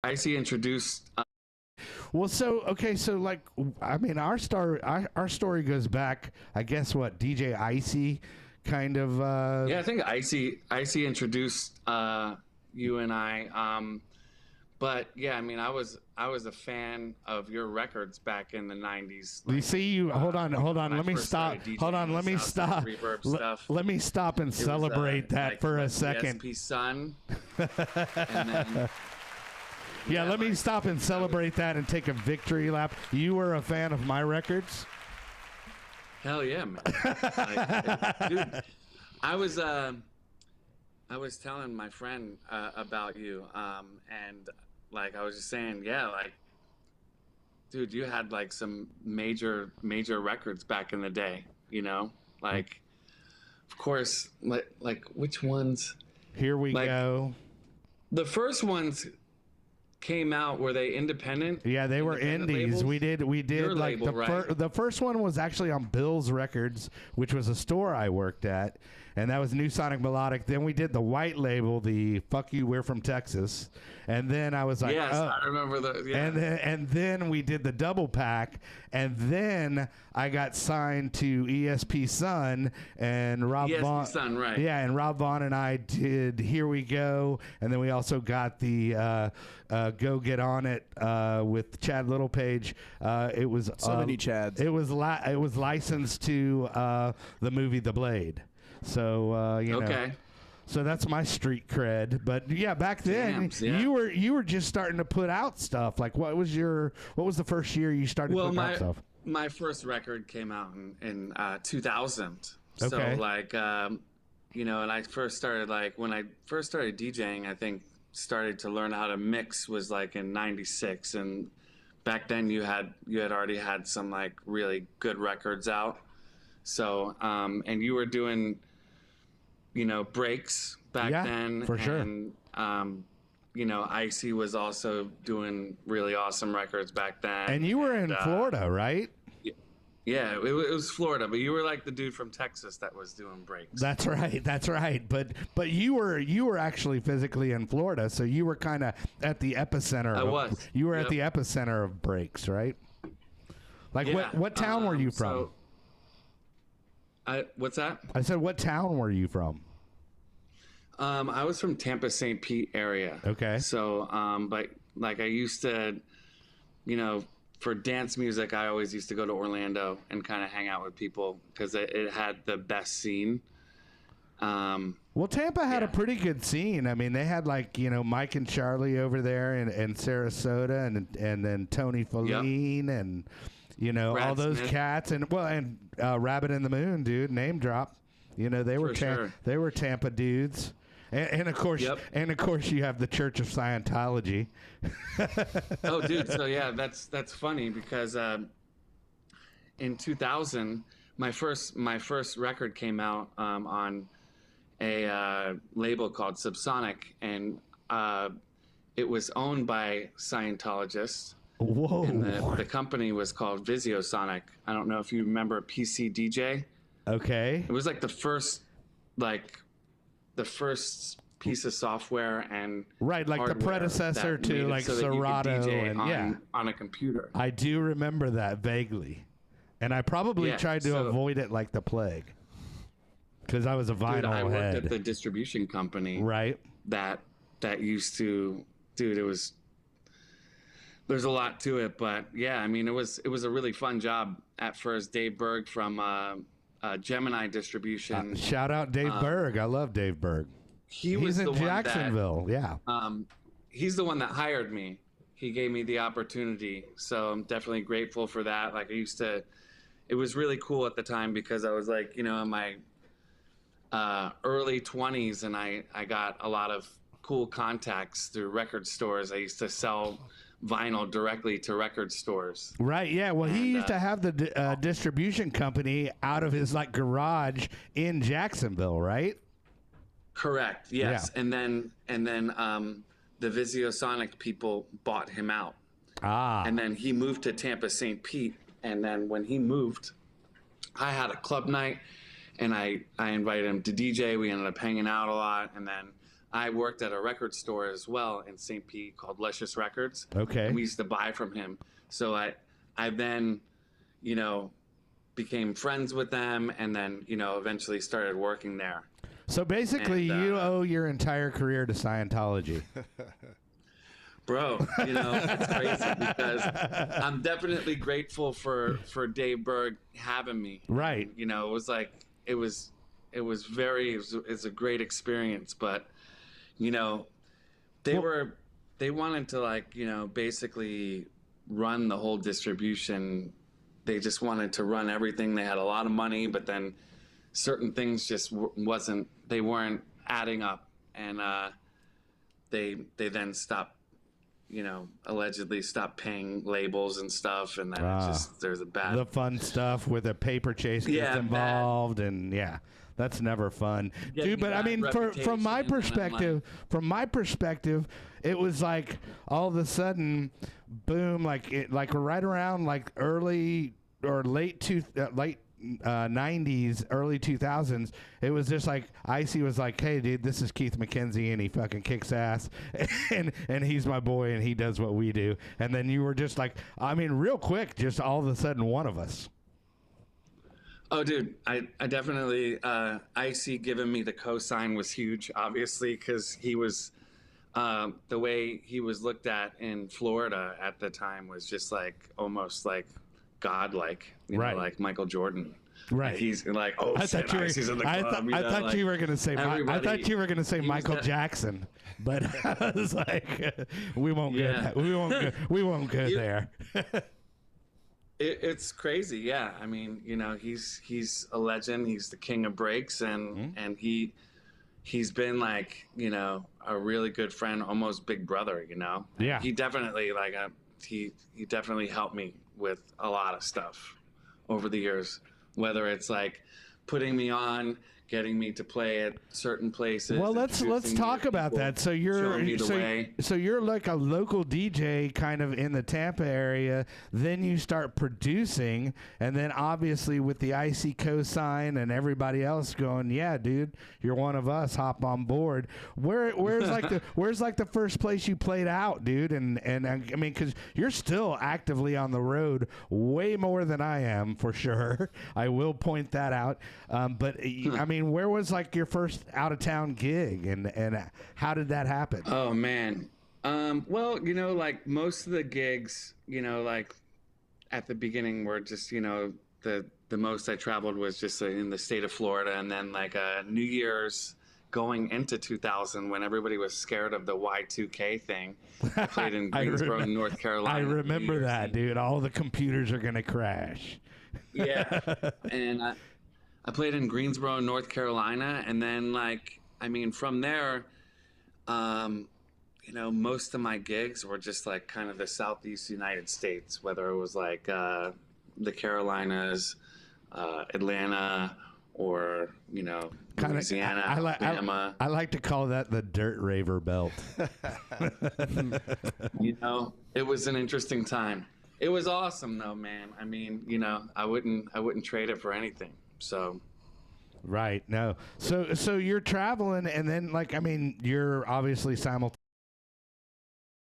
Icy introduced. Well, so okay, so like, I mean, our story goes back. I guess what DJ Icy, kind of. Yeah, I think Icy introduced you and I. But yeah, I mean, I was a fan of your records back in the '90s. You Like, see, you hold on. when I Let me first stop. started Hold DJing on, the let me Southside stop. Reverb stuff. Let me stop and It was celebrate that like for a the second. ESP Sun, and then Yeah, yeah, let me like stop and celebrate that and take a victory lap. You were a fan of my records? hell yeah, man. Dude, I was I was telling my friend about you, and like I was just saying, yeah, like dude, you had like some major records back in the day, you know? Like of course, like which ones? Here we Like go. the first ones came out, were they independent? Yeah, they were Independent indies. labels? We did Your like label, right? the first one was actually on Bill's Records, which was a store I worked at, and that was New Sonic Melodic. Then we did the white label, the "Fuck You, We're from Texas," and then I was like, Yes, oh. I remember the yeah. And then we did the double pack, and then I got signed to ESP Sun, and Rob ESP Vaughn. Sun, right. Yeah, and Rob Vaughn and I did Here We Go, and then we also got the Go Get On It with Chad Littlepage. It was So many Chads. It was licensed to the movie The Blade. So you know. Okay. So that's my street cred. But yeah, back then Jams, yeah. you were just starting to put out stuff. Like what was the first year you started Well, putting out stuff? my first record came out in 2000. So Okay. like you know, and I first started like when I first started DJing, I think started to learn how to mix was like in '96, and back then you had already had some like really good records out. So and you were doing, you know, breaks back Yeah, then, for sure. and you know, Icy was also doing really awesome records back then. And you were in Florida, right? Yeah, it was Florida, but you were like the dude from Texas that was doing breaks. That's right. That's right. But you were actually physically in Florida, so you were kind of at the epicenter. I was. You were at Yep. the epicenter of breaks, right? Like Yeah, what town were you from? What's that? I said, what town were you from? I was from Tampa, St. Pete area. Okay. So, but like I used to, you know, for dance music, I always used to go to Orlando and kind of hang out with people because it had the best scene. Well, Tampa had a pretty good scene. I mean, they had like, you know, Mike and Charlie over there and Sarasota and then Tony Feline and, you know, Brad all those Smith. cats and Rabbit in the Moon, dude, name drop. You know, they were For sure. they were Tampa dudes. And of course, Yep. you have the Church of Scientology. Oh, dude. So yeah, that's funny because in 2000, my first record came out on a label called Subsonic, and it was owned by Scientologists. Whoa. And the company was called Visiosonic. I don't know if you remember PC DJ. Okay. It was like the first piece of software and Right, like the hardware predecessor that to made it like so that you could Serato DJ and on, yeah. on a computer. I do remember that vaguely. And I probably Yeah, tried to so- avoid it like the plague. Because I was a vinyl Dude, I worked head. at the distribution company Right. that used to, dude, there's a lot to it, but yeah, I mean, it was a really fun job at first. Dave Berg from Gemini Distribution. Shout out Dave Berg. I love Dave Berg. He He's was the in one that- Jacksonville. Yeah. He's the one that hired me. He gave me the opportunity, so I'm definitely grateful for that. Like it was really cool at the time because I was like, you know, in my early 20s, and I got a lot of cool contacts through record stores. I used to sell vinyl directly to record stores. Right. Yeah. Well, he And, used to have the distribution company out of his like garage in Jacksonville, right? Correct. Yes. Yeah. And then the Visiosonic people bought him out. Ah. And then he moved to Tampa, St. Pete. And then when he moved, I had a club night, and I invited him to DJ. We ended up hanging out a lot, and then I worked at a record store as well in St. Pete called Luscious Records. Okay. And we used to buy from him. So I then, you know, became friends with them, and then, you know, eventually started working there. So basically, you owe your entire career to Scientology. Bro, you know, it's crazy because I'm definitely grateful for Dave Berg having me. Right. You know, it was like, it was a great experience, but, you know, they wanted to, like, you know, basically run the whole distribution. They just wanted to run everything. They had a lot of money, but then certain things just they weren't adding up. And they then stopped, you know, allegedly stopped paying labels and stuff. And then there's a bad... The fun stuff with a paper chase gets involved. And yeah, that's never fun. Dude, but I mean, from my perspective, it was like all of a sudden, boom, like right around like early or late 90s, early 2000s, it was just like Icy was like, hey dude, this is Keith McKenzie and he fucking kicks ass and he's my boy and he does what we do. And then you were just like, I mean, real quick, just all of a sudden one of us. Oh, dude, I definitely, Icy giving me the cosign was huge, obviously, because he was, the way he was looked at in Florida at the time was just like, almost like godlike, you know, like Michael Jordan. Right. And he's like, oh, shit, Icy's in the club. I thought you were going to say, I thought you were going to say Michael Jackson, but I was like, we won't go there. It's crazy, yeah. I mean, you know, he's a legend. He's the king of breaks, and he's been like, you know, a really good friend, almost big brother. You know, yeah. He definitely he definitely helped me with a lot of stuff over the years. Whether it's like putting me on, getting me to play at certain places. Well, let's talk about that. So you're like a local DJ kind of in the Tampa area. Then you start producing, and then obviously with the Icy cosign and everybody else going, yeah, dude, you're one of us. Hop on board. Where's like the first place you played out, dude? And I mean, because you're still actively on the road, way more than I am for sure. I will point that out. But I mean, where was like your first out of town gig and how did that happen? Oh man. Well, you know, like most of the gigs, you know, like at the beginning were just, you know, the most I traveled was just in the state of Florida. And then like New Year's going into 2000 when everybody was scared of the Y2K thing, I played in Greensboro, North Carolina. I remember that, dude. All the computers are going to crash. Yeah. And I played in Greensboro, North Carolina, and then, like, I mean, from there, you know, most of my gigs were just, like, kind of the Southeast United States, whether it was, like, the Carolinas, Atlanta, or, you know, Louisiana, Alabama. I like to call that the dirt raver belt. You know, it was an interesting time. It was awesome, though, man. I mean, you know, I wouldn't trade it for anything. So, right. No. So you're traveling, and then like, I mean, you're obviously simultaneously